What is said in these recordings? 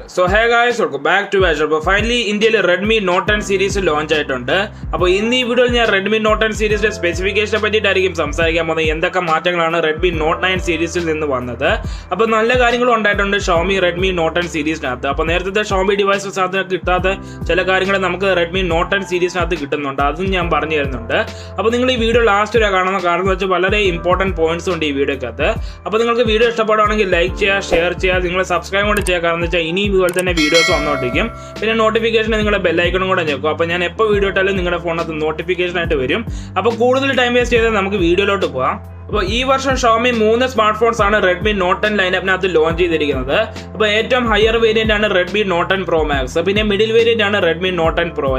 So hey guys, welcome back to Azure. Finally, ഇന്ത്യയിൽ Redmi Note 10 series launch ആയിട്ടുണ്ട്. അപ്പോൾ ഇന്ന് ഈ വീഡിയോയിൽ ഞാൻ Redmi Note 10 സീരീസിന്റെ സ്പെസിഫിക്കേഷനെ പറ്റിയിട്ടായിരിക്കും സംസാരിക്കാൻ പോകുന്നത്. എന്തൊക്കെ മാറ്റങ്ങളാണ് Redmi Note 9 സീരീസിൽ നിന്ന് വന്നത്. അപ്പോൾ നല്ല കാര്യങ്ങളും ഉണ്ടായിട്ടുണ്ട് Xiaomi Redmi Note 10 സീരീസിനകത്ത്. അപ്പോൾ നേരത്തെ Xiaomi ഡിവൈസസ് അതിന് കിട്ടാത്ത ചില കാര്യങ്ങൾ നമുക്ക് Redmi Note 10 സീരീസിനകത്ത് കിട്ടുന്നുണ്ട്. അതും ഞാൻ പറഞ്ഞു തരുന്നുണ്ട്. അപ്പോൾ നിങ്ങൾ ഈ വീഡിയോ ലാസ്റ്റ് വരെ കാണുന്ന കാരണം എന്ന് വെച്ചാൽ വളരെ ഇമ്പോർട്ടന്റ് പോയിന്റ്സ് ഉണ്ട് ഈ വീഡിയോക്കകത്ത്. അപ്പോൾ നിങ്ങൾക്ക് വീഡിയോ ഇഷ്ടപ്പെടുകയാണെങ്കിൽ ലൈക്ക് ചെയ്യുക, ഷെയർ ചെയ്യുക, നിങ്ങൾ സബ്സ്ക്രൈബ് കൂടി ചെയ്യുക. കാരണം എന്ന് വെച്ചാൽ ഇനി ഇതുപോലെ തന്നെ വീഡിയോസ് വന്നോണ്ടിരിക്കും. പിന്നെ നോട്ടിഫിക്കേഷൻ നിങ്ങളുടെ ബെല്ലൈക്കണും കൂടെ ഞെക്കും. അപ്പോൾ ഞാൻ എപ്പോൾ വീഡിയോ ഇട്ടാലും നിങ്ങളുടെ ഫോണിനകത്ത് നോട്ടിഫിക്കേഷൻ ആയിട്ട് വരും. അപ്പോൾ കൂടുതൽ ടൈം വേസ്റ്റ് ചെയ്താൽ നമുക്ക് വീഡിയോയിലോട്ട് പോകാം. അപ്പോൾ ഈ വർഷം Xiaomi 3 സ്മാർട്ട് ഫോൺസ് ആണ് Redmi Note 10 ലൈനപ്പിനകത്ത് ലോഞ്ച് ചെയ്തിരിക്കുന്നത്. അപ്പോൾ ഏറ്റവും ഹയർ വേരിയന്റ് ആണ് Redmi Note 10 Pro Max, പിന്നെ മിഡിൽ വേരിയന്റ് ആണ് Redmi Note 10 Pro,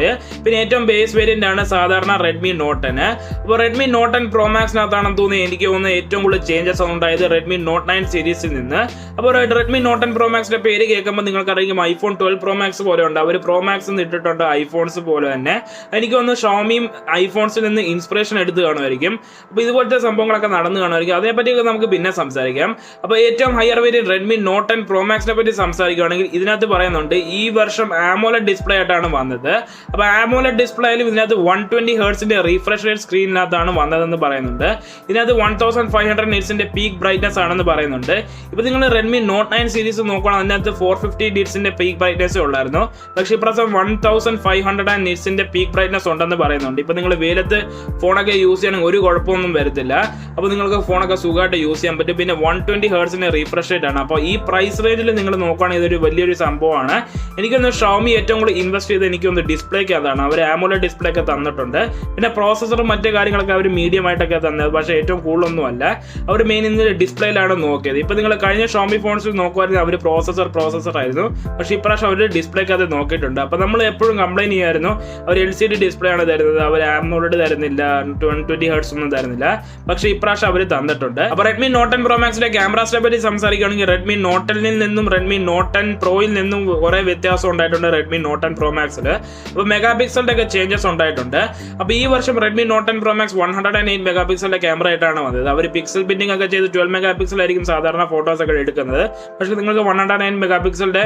പിന്നെ ഏറ്റവും ബേസ് വേരിയന്റ് ആണ് സാധാരണ Redmi Note 10. അപ്പോൾ Redmi Note 10 Pro Maxനകത്താണെന്ന് തോന്നുന്നത് എനിക്ക് തോന്നുന്നത് ഏറ്റവും കൂടുതൽ ചേഞ്ചസ് ഉണ്ടായത് Redmi Note 9 സീരീസിൽ നിന്ന്. അപ്പോൾ Redmi Note 10 Pro Maxന്റെ പേര് കേൾക്കുമ്പോൾ നിങ്ങൾക്കറിയാം iPhone 12 Pro Max പോലെ ഉണ്ട്. അവർ Pro Max എന്ന് ഇട്ടിട്ടുണ്ട് ഐഫോൺസ് പോലെ തന്നെ. എനിക്ക് തോന്നുന്നു Xiaomiയും ഐഫോൺസിൽ നിന്ന് ഇൻസ്പിറേഷൻ എടുത്ത് കാണുമായിരിക്കും. അപ്പോൾ ഇതുപോലത്തെ സംഭവങ്ങളൊക്കെ നടന്നു കാണുമായിരിക്കും. അതേപറ്റിയൊക്കെ നമുക്ക് പിന്നെ സംസാരിക്കാം. അപ്പോൾ ഏറ്റവും higher variant Redmi Note 10 Pro Maxനെ പറ്റി സംസാരിക്കുകയാണെങ്കിൽ ഇതിനകത്ത് പറയുന്നുണ്ട് ഈ വർഷം AMOLED ഡിസ്പ്ലേ ആയിട്ടാണ് വന്നത്. അപ്പോൾ AMOLED ഡിസ്പ്ലേയിലും ഇതിനകത്ത് 120 ഹെർട്സിന്റെ റീഫ്രഷ് റേറ്റ് സ്ക്രീനിനകത്താണ് വന്നതെന്ന് പറയുന്നുണ്ട്. ഇതിനകത്ത് 1500 നിറ്റ്സിന്റെ പീക്ക് ബ്രൈറ്റ്നസ് ആണെന്ന് പറയുന്നുണ്ട്. ഇപ്പോൾ നിങ്ങൾ Redmi Note 9 സീരീസ് നോക്കുകയാണെങ്കിൽ അതിനകത്ത് 450 നിറ്റ്സിന്റെ പീക്ക് ബ്രൈറ്റ്നസ് ഉള്ളായിരുന്നു. പക്ഷേ ഇപ്രാവശ്യം 1500 നിറ്റ്സിന്റെ പീക്ക് ബ്രൈറ്റ്നസ് ഉണ്ടെന്ന് പറയുന്നുണ്ട്. ഇപ്പോൾ നിങ്ങൾ വെയിലത്ത് ഫോണൊക്കെ യൂസ് ചെയ്യണമെങ്കിൽ ഒരു കുഴപ്പമൊന്നും വരത്തില്ല. അപ്പോൾ നിങ്ങൾക്ക് ഫോണൊക്കെ സുഖമായിട്ട് യൂസ് ചെയ്യാൻ പറ്റും. പിന്നെ 120 ഹെർട്സിന്റെ റീഫ്രഷ് റേറ്റ് ആണ്. അപ്പോൾ ഈ പ്രൈസ് റേഞ്ചിൽ നിങ്ങൾ നോക്കുകയാണെങ്കിൽ ഇതൊരു വലിയൊരു സംഭവമാണ്. എനിക്കൊന്ന് Xiaomi ഏറ്റവും കൂടുതൽ ഇൻവെസ്റ്റ് ചെയ്ത് എനിക്കൊന്ന് ഡിസ്പ്ലേക്ക് അതാണ്. അവർ AMOLED ഡിസ്പ്ലേ ഒക്കെ തന്നിട്ടുണ്ട്. പിന്നെ പ്രോസസ്സറും മറ്റു കാര്യങ്ങളൊക്കെ അവർ മീഡിയം ആയിട്ടൊക്കെ തന്നത്. പക്ഷേ ഏറ്റവും കൂടുതലൊന്നും അല്ല, അവർ മെയിൻ ഇന്ന് ഡിസ്പ്ലേയിലാണ് നോക്കിയത്. ഇപ്പോൾ നിങ്ങൾ കഴിഞ്ഞ Xiaomi ഫോൺസിൽ നോക്കുമായിരുന്നു അവർ പ്രോസസ്സർ ആയിരുന്നു. പക്ഷേ ഇപ്രാവശ്യം അവർ ഡിസ്പ്ലേക്ക് അത് നോക്കിയിട്ടുണ്ട്. അപ്പോൾ നമ്മൾ എപ്പോഴും കംപ്ലൈൻറ്റ് ചെയ്യായിരുന്നു അവർ LCD ഡിസ്പ്ലേ ആണ് തരുന്നത്, അവർ AMOLED തരുന്നില്ല, 120 ഹെർട്സ് ഒന്നും തരുന്നില്ല. പക്ഷേ ഇപ്രാവശ്യം അവർ തന്നിട്ടുണ്ട്. അപ്പോൾ Redmi Note 10 Pro Maxന്റെ ക്യാമറാസിനെ പറ്റി സംസാരിക്കുകയാണെങ്കിൽ Redmi Note 10 നിന്നും Redmi Note 10 Proയിൽ നിന്നും കുറെ വ്യത്യാസം ഉണ്ടായിട്ടുണ്ട് Redmi Note 10 Pro Maxൽ. അപ്പോൾ മെഗാ പിക്സലിന്റെ ഒക്കെ ചേഞ്ചസ് ഉണ്ടായിട്ടുണ്ട്. അപ്പോൾ ഈ വർഷം Redmi Note 10 Pro Max 108 mega പിക്സലിന്റെ camera ആയിട്ടാണ് വന്നത്. അവർ പിക്സൽ ബിൻഡിംഗ് ഒക്കെ ചെയ്ത് 12 മെഗാ പിക്സൽ ആയിരിക്കും സാധാരണ ഫോട്ടോസ് ഒക്കെ എടുക്കുന്നത്. പക്ഷേ നിങ്ങൾക്ക് 109 മെഗാ പിക്സലിന്റെ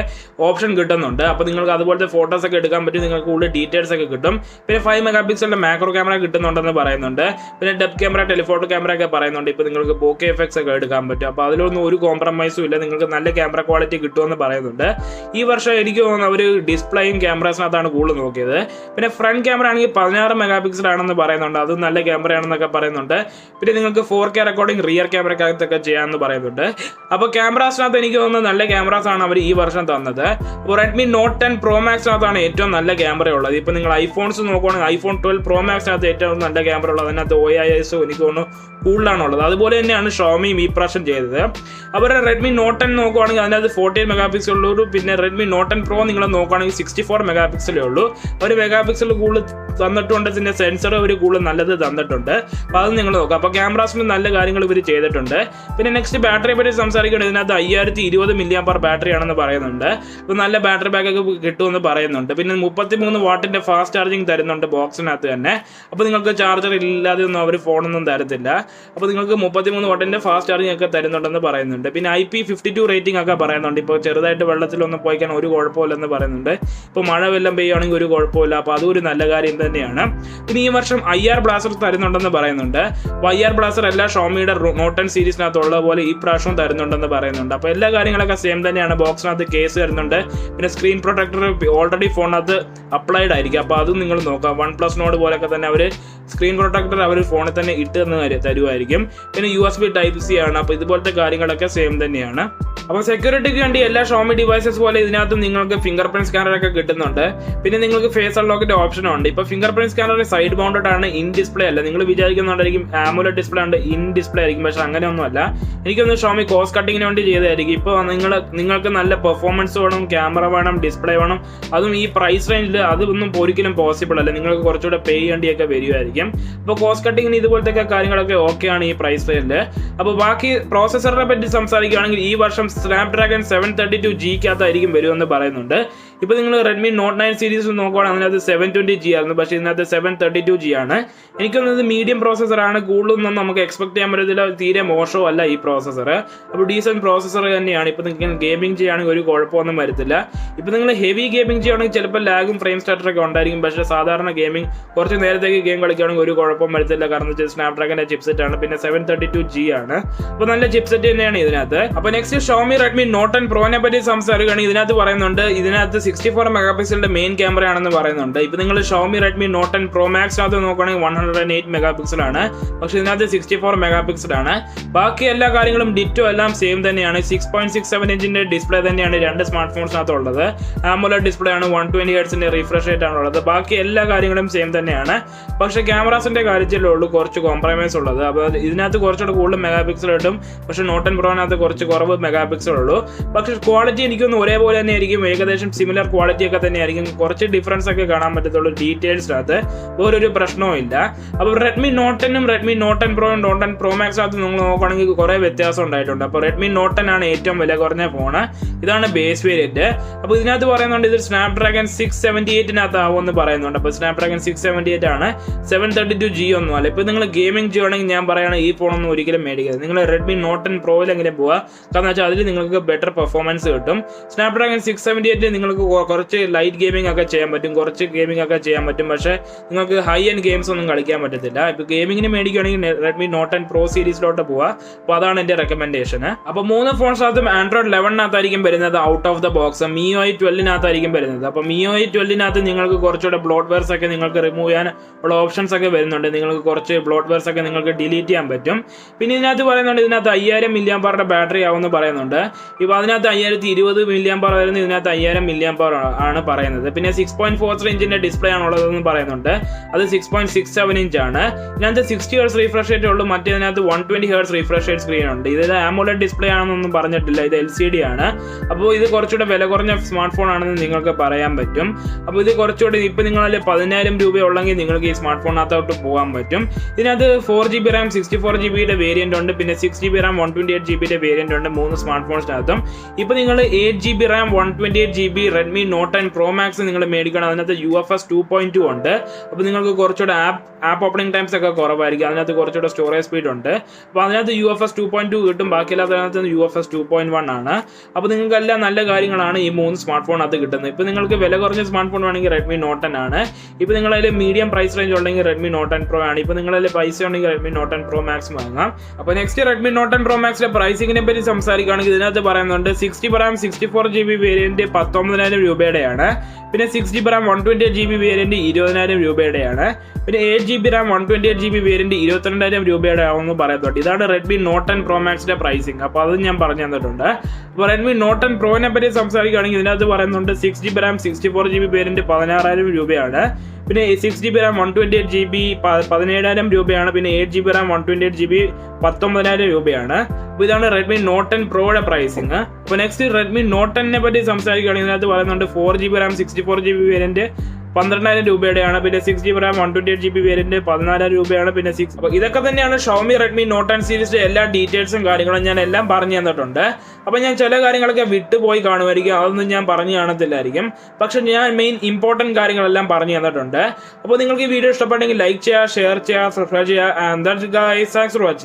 ഓപ്ഷൻ കിട്ടുന്നുണ്ട്. അപ്പോൾ നിങ്ങൾക്ക് അതുപോലത്തെ ഫോട്ടോസ് ഒക്കെ എടുക്കാൻ പറ്റും. നിങ്ങൾക്ക് കൂടുതൽ ഡീറ്റെയിൽസ് ഒക്കെ കിട്ടും. പിന്നെ 5 മെഗാ പിക്സലിന്റെ മാക്രോ ക്യാമറ കിട്ടുന്നുണ്ടെന്ന് പറയുന്നുണ്ട്. പിന്നെ ഡെപ്ത് ക്യാമറ, ടെലിഫോട്ടോ ക്യാമറ ഒക്കെ പറയുന്നുണ്ട്. ഇപ്പോൾ നിങ്ങൾക്ക് ബോക്കെ എഫക്ട്സ് ഒക്കെ എടുക്കാൻ പറ്റും. അപ്പോൾ അതിലൊന്നും ഒരു കോംപ്രമൈസും ഇല്ല, നിങ്ങൾക്ക് നല്ല ക്യാമറ ക്വാളിറ്റി കിട്ടുമെന്ന് പറയുന്നുണ്ട്. ഈ വർഷം എനിക്ക് തോന്നുന്നു അവർ ഡിസ്പ്ലേയും ക്യാമറാസിനകത്താണ് കൂടുതൽ നോക്കിയത്. പിന്നെ ഫ്രണ്ട് ക്യാമറ ആണെങ്കിൽ 16 മെഗാ പിക്സൽ ആണെന്ന് പറയുന്നുണ്ട്. അതും നല്ല ക്യാമറയാണെന്നൊക്കെ പറയുന്നുണ്ട്. പിന്നെ നിങ്ങൾക്ക് 4K റെക്കോർഡിംഗ് റിയർ ക്യാമറക്കകത്തൊക്കെ ചെയ്യാമെന്ന് പറയുന്നുണ്ട്. അപ്പോൾ ക്യാമറാസിനകത്ത് എനിക്ക് തോന്നുന്നത് നല്ല ക്യാമറാസ് ആണ് അവർ ഈ വർഷം തന്നത്. അപ്പോൾ Redmi Note 10 Pro Maxനകത്താണ് ഏറ്റവും നല്ല ക്യാമറ ഉള്ളത്. ഇപ്പോൾ നിങ്ങൾ ഐഫോൺസ് നോക്കുകയാണെങ്കിൽ iPhone 12 Pro Maxനകത്ത് ഏറ്റവും നല്ല ക്യാമറ ഉള്ളത്. അതിനകത്ത് OIS എനിക്ക് തോന്നുന്നു കൂടുതലാണുള്ളത്. അതുപോലെ തന്നെയാണ് Xiaomiയും ഈ പ്രാവശ്യം ചെയ്തത്. അവരുടെ Redmi Note 10 നോക്കുകയാണെങ്കിൽ അതിനകത്ത് 14 മെഗാ പിക്സൽ ഉള്ളൂ. പിന്നെ Redmi Note 10 Pro നിങ്ങൾ നോക്കുകയാണെങ്കിൽ 64 മെഗാ പിക്സലേ ഉള്ളൂ. ഒരു മെഗാ പിക്സൽ കൂടുതൽ തന്നിട്ടുണ്ട്. ഇതിന്റെ സെൻസർ അവർ കൂടുതൽ നല്ലത് തന്നിട്ടുണ്ട്. അപ്പോൾ അത് നിങ്ങൾ നോക്കുക. അപ്പോൾ ക്യാമറാസിന് നല്ല കാര്യങ്ങൾ ഇവർ ചെയ്തിട്ടുണ്ട്. പിന്നെ നെക്സ്റ്റ് ബാറ്ററിയെ പറ്റി സംസാരിക്കുകയാണെങ്കിൽ ഇതിനകത്ത് 5020 mAh ബാറ്ററി ആണെന്ന് പറയുന്നുണ്ട്. അപ്പോൾ നല്ല ബാറ്ററി ബാക്കപ്പ് കിട്ടുമെന്ന് പറയുന്നുണ്ട്. പിന്നെ 33 വാട്ടിന്റെ ഫാസ്റ്റ് ചാർജിങ് തരുന്നുണ്ട് ബോക്സിനകത്ത് തന്നെ. അപ്പോൾ നിങ്ങൾക്ക് ചാർജർ ഇല്ലാതെ ഒന്നും അവർ ഫോണൊന്നും തരത്തില്ല. അപ്പോൾ നിങ്ങൾക്ക് 33 വാട്ടിന്റെ ഫാസ്റ്റ് ചാർജിങ് ഒക്കെ തരുന്നുണ്ടെന്ന് പറയുന്നുണ്ട്. പിന്നെ IP52 റേറ്റിംഗ് ഒക്കെ പറയുന്നുണ്ട്. ഇപ്പോൾ ചെറുതായിട്ട് വെള്ളത്തിലൊന്നും പോയിക്കാൻ ഒരു കുഴപ്പമില്ലെന്ന് പറയുന്നുണ്ട്. ഇപ്പോൾ മഴ വെല്ലം പെയ്യുകയാണെങ്കിൽ ഒരു കുഴപ്പമില്ല. അപ്പോൾ അതും ഒരു നല്ല കാര്യം തന്നെയാണ്. പിന്നെ ഈ വർഷം IR ബ്ലാസ്റ്റർ തരുന്നുണ്ടെന്ന് പറയുന്നുണ്ട്. അപ്പോൾ IR ബ്ലാസ്റ്റർ എല്ലാ Xiaomiയുടെ Note 10 സീരീസിനകത്തുള്ള പോലെ ഈ പ്രാവശ്യം തരുന്നുണ്ടെന്ന് പറയുന്നുണ്ട്. അപ്പോൾ എല്ലാ കാര്യങ്ങളൊക്കെ സെയിം തന്നെയാണ്. ബോക്സിനകത്ത് കേസ് തരുന്നുണ്ട്. പിന്നെ സ്ക്രീൻ പ്രൊട്ടക്ടർ ഓൾറെഡി ഫോണിനകത്ത് അപ്ലൈഡ് ആയിരിക്കും. അപ്പോൾ അതും നിങ്ങൾ നോക്കാം. OnePlus Nord പോലെയൊക്കെ തന്നെ അവർ സ്ക്രീൻ പ്രൊട്ടക്ടർ അവർ ഫോണിൽ തന്നെ ഇട്ട് തരുമായിരിക്കും. പിന്നെ USB Type-C ആണ്. അപ്പോൾ ഇതുപോലത്തെ കാര്യങ്ങളൊക്കെ സെയിം തന്നെയാണ്. അപ്പോൾ സെക്യൂരിറ്റിക്ക് വേണ്ടി എല്ലാ Xiaomi ഡിവൈസസ് പോലെ ഇതിനകത്ത് നിങ്ങൾക്ക് ഫിംഗർ പ്രിന്റ് സ്കാനർ ഒക്കെ കിട്ടുന്നുണ്ട്. പിന്നെ നിങ്ങൾക്ക് ഫേസ് അൺലോക്കിന്റെ ഓപ്ഷനും ഉണ്ട്. ഇപ്പോൾ finger print scanner side mounted ആണ്, ഇൻ ഡിസ്പ്ലേ അല്ല. നിങ്ങൾ വിചാരിക്കുന്നുണ്ടായിരിക്കും AMOLED ഡിസ്പ്ലേ ഉണ്ട്, ഇൻ ഡിസ്പ്ലേ ആയിരിക്കും. പക്ഷേ അങ്ങനെയൊന്നും അല്ല. എനിക്കൊന്ന് Xiaomi കോസ്റ്റ് കട്ടിങ്ങിന് വേണ്ടി ചെയ്തതായിരിക്കും. ഇപ്പോൾ നിങ്ങൾക്ക് നല്ല പെർഫോമൻസ് വേണം, ക്യാമറ വേണം, ഡിസ്പ്ലേ വേണം. അതും ഈ പ്രൈസ് റേഞ്ചിൽ അതൊന്നും ഒരിക്കലും പോസിബിൾ അല്ല. നിങ്ങൾക്ക് കുറച്ചുകൂടെ പേ ചെയ്യേണ്ടിയൊക്കെ വരുമായിരിക്കും. അപ്പോൾ കോസ്റ്റ് കട്ടിങ്ങിന് ഇതുപോലത്തെ കാര്യങ്ങളൊക്കെ ഓക്കെ തന്നെയാണ് ഈ പ്രൈസ് റേഞ്ചിൽ. അപ്പോൾ ബാക്കി പ്രോസസ്സറിനെ പറ്റി സംസാരിക്കുകയാണെങ്കിൽ ഈ വർഷം സ്നാപ്ഡ്രാഗൺ 732Gക്കകത്തായിരിക്കും വരുമെന്ന് പറയുന്നുണ്ട്. ഇപ്പോൾ നിങ്ങൾ റെഡ്മി നോട്ട് 9 സീരീസ് നോക്കുകയാണെങ്കിൽ അതിനകത്ത് 720G ആയിരുന്നു, പക്ഷേ ഇതിനകത്ത് 732G ആണ്. എനിക്കൊന്നത് മീഡിയം പ്രോസസ്സറാണ്, കൂടുതലൊന്നും നമുക്ക് എക്സ്പെക്ട് ചെയ്യാൻ പറ്റത്തില്ല, തീരെ മോശവും അല്ല ഈ പ്രോസസ്സർ. അപ്പോൾ ഡീസൻറ്റ് പ്രോസസ്സർ തന്നെയാണ്. ഇപ്പോൾ നിങ്ങൾക്ക് ഗെയിമിംഗ് ചെയ്യുകയാണെങ്കിൽ ഒരു കുഴപ്പമൊന്നും വരത്തില്ല. ഇപ്പോൾ നിങ്ങൾ ഹെവി ഗെയിമിംഗ് ചെയ്യുകയാണെങ്കിൽ ചിലപ്പോൾ ലാഗും ഫ്രെയിം സ്റ്റാർട്ടറൊക്കെ ഉണ്ടായിരിക്കും, പക്ഷേ സാധാരണ ഗെയിമിംഗ് കുറച്ച് നേരത്തേക്ക് ഗെയിം കളിക്കുകയാണെങ്കിൽ ഒരു കുഴപ്പം വരത്തില്ല. കാരണം വെച്ചാൽ സ്നാപ്ഡ്രാഗന്റെ ചിപ്സെറ്റ് ആണ്, പിന്നെ 732G ആണ്. അപ്പോൾ നല്ല ചിപ്സെറ്റ് തന്നെയാണ് ഇതിനകത്ത്. അപ്പോൾ നെക്സ്റ്റ് ഷോമി റെഡ്മി നോട്ട് 10 പ്രോനെ പറ്റി സംസാരിക്കുകയാണെങ്കിൽ ഇതിനകത്ത് പറയുന്നുണ്ട് ഇതിനകത്ത് 64 മെഗാപിക്സലിന്റെ മെയിൻ ക്യാമറ ആണെന്ന് പറയുന്നുണ്ട്. ഇപ്പോൾ നിങ്ങൾ ഷോമി റെഡ്മി നോട്ട് 10 പ്രോ മാക്സിനകത്ത് നോക്കുകയാണെങ്കിൽ 108 മെഗാപിക്സൽ ആണ്, പക്ഷേ ഇതിനകത്ത് 64 മെഗാപിക്സൽ ആണ്. ബാക്കി എല്ലാ കാര്യങ്ങളും ഡിറ്റോ എല്ലാം സെയിം തന്നെയാണ്. 6.67 ഇഞ്ചിന്റെ ഡിസ്പ്ലേ തന്നെയാണ് രണ്ട് സ്മാർട്ട് ഫോൺസിനകത്ത് ഉള്ളത്. AMOLED ഡിസ്പ്ലേ ആണ്, 120 ഹെർട്സിന്റെ റിഫ്രഷ് റേറ്റ് ആണ് ഉള്ളത്. ബാക്കി എല്ലാ കാര്യങ്ങളും സെയിം തന്നെയാണ്. പക്ഷേ ക്യാമറാസിന്റെ കാര്യത്തിലേ ഉള്ളൂ കുറച്ച് കോംപ്രമൈസ് ഉള്ളത്. അപ്പോൾ ഇതിനകത്ത് കുറച്ചുകൂടെ കൂടുതൽ മെഗാപിക്സൽ കിട്ടും, പക്ഷേ നോട്ട് 10 പ്രോനകത്ത് കുറച്ച് കുറവ് മെഗാപിക്സൽ ഉള്ളൂ. പക്ഷേ ക്വാളിറ്റി എനിക്കൊന്ന് ഒരേപോലെ തന്നെ ആയിരിക്കും, ഏകദേശം സിമിലർ ക്വാളിറ്റി ഒക്കെ തന്നെ ആയിരിക്കും. കുറച്ച് ഡിഫറൻസ് ഒക്കെ കാണാൻ പറ്റത്തുള്ളൂ ഡീറ്റെയിൽസിനകത്ത്, വേറൊരു പ്രശ്നവും ഇല്ല. അപ്പോൾ റെഡ്മി നോട്ട് 10ഉം റെഡ്മി നോട്ട് 10 പ്രോയും നോട്ട് 10 പ്രോ മാക്സിനകത്ത് നിങ്ങൾ നോക്കുകയാണെങ്കിൽ കുറേ വ്യത്യാസം ഉണ്ടായിട്ടുണ്ട്. അപ്പോൾ റെഡ്മി നോട്ട് 10 ആണ് ഏറ്റവും വില കുറഞ്ഞ ഫോണ്, ഇതാണ് ബേസ് വേരിയന്റ്. അപ്പോൾ ഇതിനകത്ത് പറയുന്നുണ്ട് ഇത് സ്നാപ്ഡ്രാഗൺ 678 ആവുമെന്ന് പറയുന്നുണ്ട്. അപ്പോൾ സ്നാപ്ഡ്രാഗൺ 678 ആണ്, 732G ഒന്നും അല്ല. ഇപ്പോൾ നിങ്ങൾ ഗെയിമിംഗ് ചെയ്യുകയാണെങ്കിൽ ഞാൻ പറയുകയാണ് ഈ ഫോണൊന്നും ഒരിക്കലും മേടിക്കരുത്. നിങ്ങൾ റെഡ്മി നോട്ട് 10 പ്രോയിലെങ്കിലും പോവുക, കാരണം വെച്ചാൽ അതിൽ നിങ്ങൾക്ക് ബെറ്റർ പെർഫോമൻസ് കിട്ടും. സ്നാപ്ഡ്രാഗൺ 678 നിങ്ങൾക്ക് കുറച്ച് ലൈറ്റ് ഗെയിമിംഗ് ഒക്കെ ചെയ്യാൻ പറ്റും, കുറച്ച് ഗെയിമിംഗ് ഒക്കെ ചെയ്യാൻ പറ്റും, പക്ഷേ നിങ്ങൾക്ക് ഹൈ എൻഡ് ഗെയിംസ് ഒന്നും കളിക്കാൻ പറ്റത്തില്ല. ഇപ്പോൾ ഗെയിമിങ്ങിന് മേടിക്കുകയാണെങ്കിൽ റെഡ്മി നോട്ട് 10 പ്രോ സീരീസിലോട്ട് പോവുക. അപ്പോൾ അതാണ് എൻ്റെ റെക്കമെൻഡേഷൻ. അപ്പോൾ 3 ഫോൺസിനകത്തും ആൻഡ്രോയിഡ് 11 വരുന്നത് out of the box. MIUI 12 വരുന്നത്. അപ്പോൾ MIUI 12 നിങ്ങൾക്ക് കുറച്ചുകൂടെ ബ്ലോട്ട്വെയർസ് ഒക്കെ നിങ്ങൾക്ക് റിമൂവ് ചെയ്യാൻ ഉള്ള ഓപ്ഷൻസ് ഒക്കെ വരുന്നുണ്ട്. നിങ്ങൾക്ക് കുറച്ച് ബ്ലോട്ട്വെയർസ് ഒക്കെ നിങ്ങൾക്ക് ഡിലീറ്റ് ചെയ്യാൻ പറ്റും. പിന്നെ ഇതിനകത്ത് പറയുന്നുണ്ട് ഇതിനകത്ത് 5000 mAh ബാറ്ററി ആവുമെന്ന് പറയുന്നുണ്ട്. ഇപ്പോൾ അതിനകത്ത് 5020 mAh വരുന്നത്, ഇതിനകത്ത് 5000 mAh ആണ് പറയുന്നത്. പിന്നെ 6.43 ഇഞ്ചിന്റെ ഡിസ്പ്ലേ ആണ് ഉള്ളതെന്ന് പറയുന്നുണ്ട്. അത് 6.67 ഇഞ്ച് ആണ്. ഇതിനകത്ത് 60 ഹെർട്സ് റിഫ്രഷ് റേറ്റ് ഉള്ളൂ, മറ്റേതിനകത്ത് 120 ഹെർട്സ് റിഫ്രഷ് റേറ്റ് സ്ക്രീൻ ഉണ്ട്. ഇത് AMOLED ഡിസ്പ്ലേ ആണെന്നൊന്നും പറഞ്ഞിട്ടില്ല, ഇത് LCD ആണ്. അപ്പോൾ ഇത് കുറച്ചുകൂടെ വില കുറഞ്ഞ സ്മാർട്ട് ഫോൺ ആണെന്ന് നിങ്ങൾക്ക് പറയാൻ പറ്റും. അപ്പോൾ ഇത് കുറച്ചുകൂടി ഇപ്പോൾ നിങ്ങളല്ലേ 10000 രൂപ ഉള്ളെങ്കിൽ നിങ്ങൾക്ക് ഈ സ്മാർട്ട് ഫോണിനകത്തോട്ട് പോകാൻ പറ്റും. ഇതിനകത്ത് 4GB RAM 64GB വേരിയന്റ് ഉണ്ട്, പിന്നെ 6GB RAM 128GB വേരിയന്റ് ഉണ്ട് 3 സ്മാർട്ട് ഫോൺസിനകത്തും. ഇപ്പോൾ നിങ്ങൾ 8GB RAM 128GB Redmi note 10 pro max നിങ്ങൾ മേടിക്കണം. അതിനകത്ത് UFS 2.2 ഉണ്ട്. അപ്പോൾ നിങ്ങൾക്ക് കുറച്ചുകൂടെ ആപ്പ് ഓപ്പണിംഗ് ടൈംസ് ഒക്കെ കുറവായിരിക്കും, അതിനകത്ത് കുറച്ചുകൂടെ സ്റ്റോറേജ് സ്പീഡ് ഉണ്ട്. അപ്പോൾ അതിനകത്ത് UFS 2.2 കിട്ടും, ബാക്കിയെല്ലാത്തിനകത്ത് UFS 2.1 ആണ്. അപ്പോൾ നിങ്ങൾക്ക് എല്ലാം നല്ല കാര്യങ്ങളാണ് ഈ 3 സ്മാർട്ട് ഫോണിനകത്ത് കിട്ടുന്നത്. ഇപ്പോൾ നിങ്ങൾക്ക് വില കുറഞ്ഞ സ്മാർട്ട് ഫോൺ വേണമെങ്കിൽ റെഡ്മി നോട്ട് 10 ആണ്. ഇപ്പോൾ നിങ്ങളതിൽ മീഡിയം പ്രൈസ് റേഞ്ച് ഉണ്ടെങ്കിൽ റെഡ്മി നോട്ട് 10 പ്രോ ആണ്. ഇപ്പോൾ നിങ്ങളതിൽ പൈസ ഉണ്ടെങ്കിൽ റെഡ്മി നോട്ട് 10 പ്രോ മാക്സ് വാങ്ങാം. അപ്പോൾ നെക്സ്റ്റ് റെഡ്മി നോട്ട് 10 പ്രോ മാക്സിന്റെ പ്രൈസിങ്ങിനെ പറ്റി സംസാരിക്കുകയാണെങ്കിൽ ഇതിനകത്ത് പറയുന്നുണ്ട് 60GB RAM 64GB വേരിയന്റ് 19000 രൂപയുടെയാണ്. പിന്നെ 6GB RAM 128GB വേരിയന്റ് 20000 രൂപയുടെയാണ്. പിന്നെ 8GB RAM 128GB വേരിയന്റ് 22000 രൂപയുടെ ആവുമെന്ന് പറയുന്നുണ്ട്. ഇതാണ് റെഡ്മി നോട്ട് 10 പ്രോ മാക്സിന്റെ പ്രൈസിങ്. അപ്പോൾ അത് ഞാൻ പറഞ്ഞു തന്നിട്ടുണ്ട്. അപ്പോൾ റെഡ്മി നോട്ട് 10 പ്രോനെ പറ്റി സംസാരിക്കുകയാണെങ്കിൽ ഇതിനകത്ത് പറയുന്നുണ്ട് 6GB RAM 64GB വേരിയന്റ് 16000 രൂപയാണ്. പിന്നെ 6GB RAM 128GB 17000 രൂപയാണ്. പിന്നെ 8GB RAM 128GB 19000 രൂപയാണ്. അപ്പോൾ ഇതാണ് റെഡ്മി നോട്ട് 10 പ്രോയുടെ പ്രൈസിങ്. അപ്പോൾ നെക്സ്റ്റ് റെഡ്മി നോട്ട് 10നെ പറ്റി സംസാരിക്കുകയാണെങ്കിൽ ഇതിനകത്ത് പറയുന്നുണ്ട് 4GB RAM 64GB വേരിയന്റ് 12000 രൂപയുടെയാണ്. പിന്നെ 6GB RAM 128GB വേരിയന്റ് 14000 രൂപയാണ്. പിന്നെ അപ്പോൾ ഇതൊക്കെ തന്നെയാണ് ഷോമി റെഡ്മി നോട്ട് 10 സീരീസിന്റെ എല്ലാ ഡീറ്റെയിൽസും കാര്യങ്ങളും ഞാൻ എല്ലാം പറഞ്ഞു തന്നിട്ടുണ്ട്. അപ്പോൾ ഞാൻ ചില കാര്യങ്ങളൊക്കെ വിട്ടുപോയി കാണുമായിരിക്കും, അതൊന്നും ഞാൻ പറഞ്ഞു കാണത്തില്ലായിരിക്കും. പക്ഷെ ഞാൻ മെയിൻ ഇമ്പോർട്ടൻറ്റ് കാര്യങ്ങളെല്ലാം പറഞ്ഞു തന്നിട്ടുണ്ട്. അപ്പോൾ നിങ്ങൾക്ക് ഈ വീഡിയോ ഇഷ്ടപ്പെട്ടെങ്കിൽ ലൈക്ക് ചെയ്യുക, ഷെയർ ചെയ്യുക, സബ്സ്ക്രൈബ് ചെയ്യുക. And that's guys, thanks for watching.